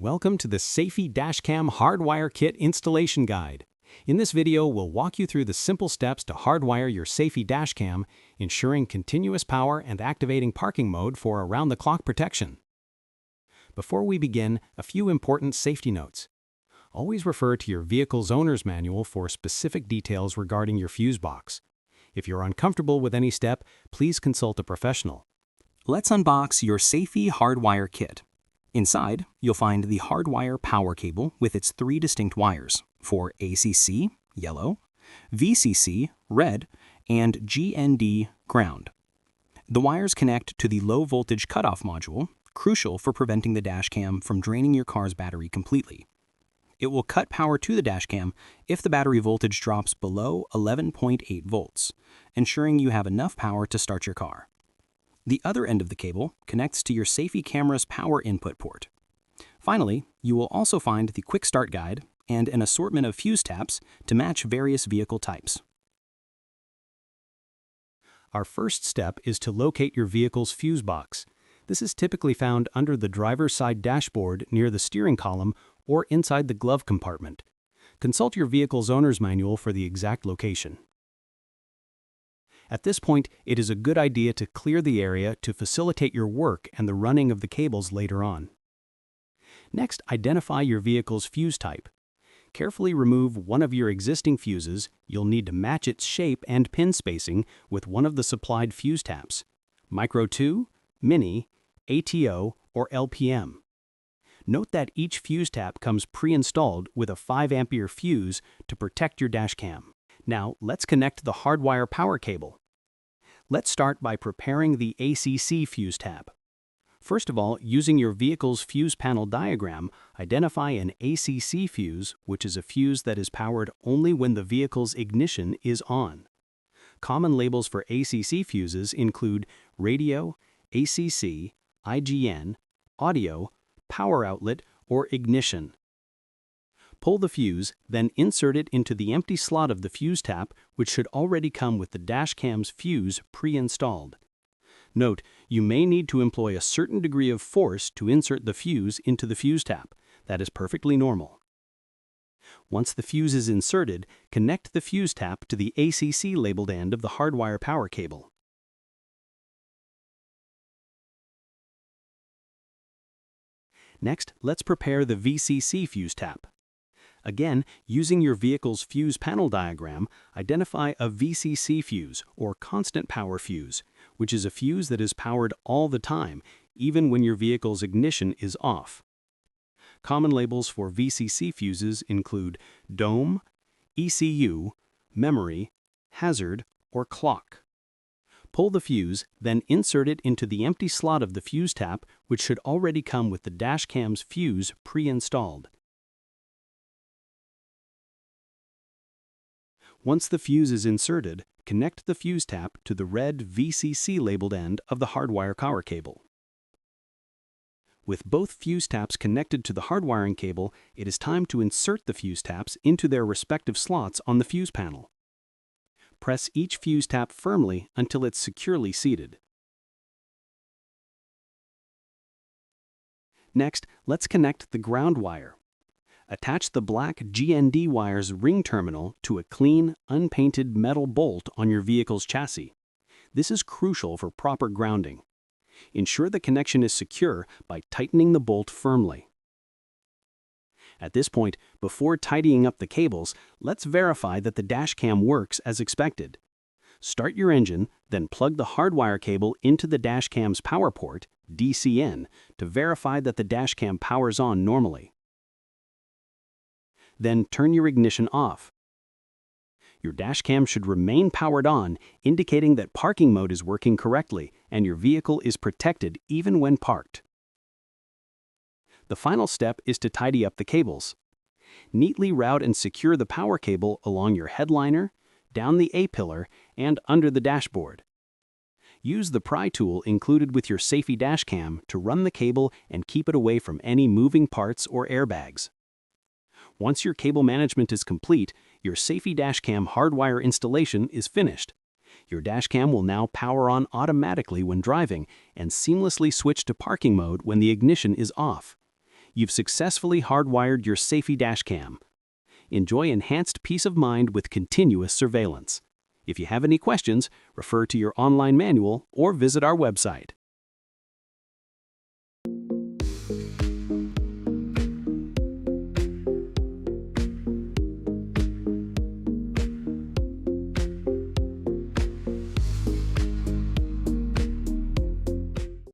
Welcome to the SAFY Hardwire Kit installation guide. In this video, we'll walk you through the simple steps to hardwire your SAFY dashcam, ensuring continuous power and activating parking mode for around-the-clock protection. Before we begin, a few important safety notes. Always refer to your vehicle's owner's manual for specific details regarding your fuse box. If you're uncomfortable with any step, please consult a professional. Let's unbox your SAFY Hardwire Kit. Inside, you'll find the hardwire power cable with its 3 distinct wires for ACC, yellow, VCC, red, and GND, ground. The wires connect to the low-voltage cutoff module, crucial for preventing the dashcam from draining your car's battery completely. It will cut power to the dashcam if the battery voltage drops below 11.8 volts, ensuring you have enough power to start your car. The other end of the cable connects to your SAFY camera's power input port. Finally, you will also find the quick start guide and an assortment of fuse taps to match various vehicle types. Our first step is to locate your vehicle's fuse box. This is typically found under the driver's side dashboard near the steering column or inside the glove compartment. Consult your vehicle's owner's manual for the exact location. At this point, it is a good idea to clear the area to facilitate your work and the running of the cables later on. Next, identify your vehicle's fuse type. Carefully remove one of your existing fuses. You'll need to match its shape and pin spacing with one of the supplied fuse taps: Micro 2, Mini, ATO, or LPM. Note that each fuse tap comes pre-installed with a 5 ampere fuse to protect your dashcam. Now, let's connect the hardwire power cable. Let's start by preparing the ACC fuse tab. First of all, using your vehicle's fuse panel diagram, identify an ACC fuse, which is a fuse that is powered only when the vehicle's ignition is on. Common labels for ACC fuses include radio, ACC, IGN, audio, power outlet, or ignition. Pull the fuse, then insert it into the empty slot of the fuse tap, which should already come with the dashcam's fuse pre-installed. Note, you may need to employ a certain degree of force to insert the fuse into the fuse tap. That is perfectly normal. Once the fuse is inserted, connect the fuse tap to the ACC labeled end of the hardwire power cable. Next, let's prepare the VCC fuse tap. Again, using your vehicle's fuse panel diagram, identify a VCC fuse, or constant power fuse, which is a fuse that is powered all the time, even when your vehicle's ignition is off. Common labels for VCC fuses include dome, ECU, memory, hazard, or clock. Pull the fuse, then insert it into the empty slot of the fuse tap, which should already come with the dashcam's fuse pre-installed. Once the fuse is inserted, connect the fuse tap to the red VCC labeled end of the hardwire power cable. With both fuse taps connected to the hardwiring cable, it is time to insert the fuse taps into their respective slots on the fuse panel. Press each fuse tap firmly until it's securely seated. Next, let's connect the ground wire. Attach the black GND wire's ring terminal to a clean, unpainted metal bolt on your vehicle's chassis. This is crucial for proper grounding. Ensure the connection is secure by tightening the bolt firmly. At this point, before tidying up the cables, let's verify that the dashcam works as expected. Start your engine, then plug the hardwire cable into the dashcam's power port, DCN, to verify that the dashcam powers on normally. Then turn your ignition off. Your dashcam should remain powered on, indicating that parking mode is working correctly and your vehicle is protected even when parked. The final step is to tidy up the cables. Neatly route and secure the power cable along your headliner, down the A-pillar, and under the dashboard. Use the pry tool included with your SAFY dashcam to run the cable and keep it away from any moving parts or airbags. Once your cable management is complete, your SAFY dashcam hardwire installation is finished. Your dashcam will now power on automatically when driving and seamlessly switch to parking mode when the ignition is off. You've successfully hardwired your SAFY dashcam. Enjoy enhanced peace of mind with continuous surveillance. If you have any questions, refer to your online manual or visit our website.